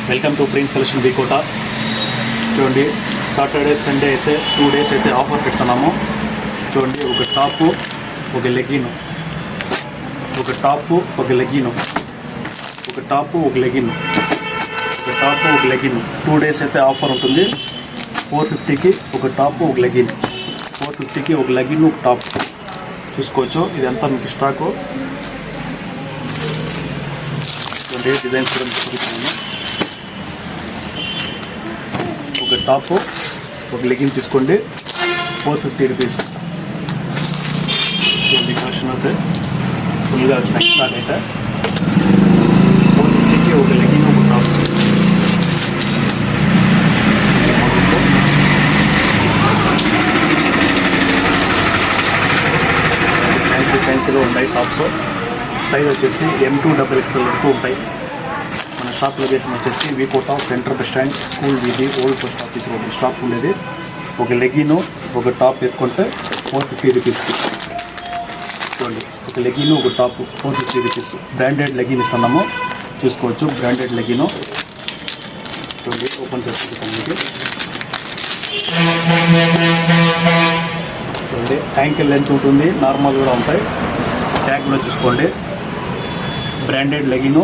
Welcome to prince collection V Kota. చూడండి, Saturday Sunday అయితే 2 days అయితే ఆఫర్ పెడుతున్నాము. చూడండి, ఒక టాపు ఒక లెగిన్, ఒక టాపు ఒక లెగిన్, ఒక టాపు ఒక లెగిన్, ఒక టాపు ఒక లెగిన్. 2 days అయితే ఆఫర్ ఉంటుంది. 450కి ఒక టాపు ఒక లెగిన్, 450కి ఒక లెగిన్ ఒక టాప్ చూసుకోవచ్చు. ఇదంతా మీకు స్టాకు. చూడండి, డిజైన్స్ కూడా చూపిస్తున్నాను. ఒక టాపు ఒక లెగిన్ తీసుకోండి, 450 రూపీస్. చూడండి, కలెక్షన్ అయితే ఫుల్గా వచ్చిన స్టాక్ అయితే 450కి ఒక లెగిన్ ఒక టాప్. ఫ్యాన్సీలో ఉంటాయి టాప్స్. సైజ్ వచ్చేసి M2XXL వరకు ఉంటాయి. మన షాప్ లొకేషన్ వచ్చేసి Vikota, central bus stand, school వీధి, old post office road stop ఉండేది. ఒక లెగిన్ ఒక టాప్ ఎత్తుకుంటే 450 రూపీస్కి. చూడండి, ఒక లెగిన్ ఒక టాప్ 450 రూపీస్. బ్రాండెడ్ లెగిన్ ఇస్తున్నాము, చూసుకోవచ్చు. బ్రాండెడ్ లెగిన్ చూడండి, ఓపెన్ చేస్తాను మీకు. చూడండి, యాంకిల్ లెంత్ ఉంటుంది, నార్మల్ కూడా ఉంటాయి. ట్యాగ్ కూడా చూసుకోండి. Branded legging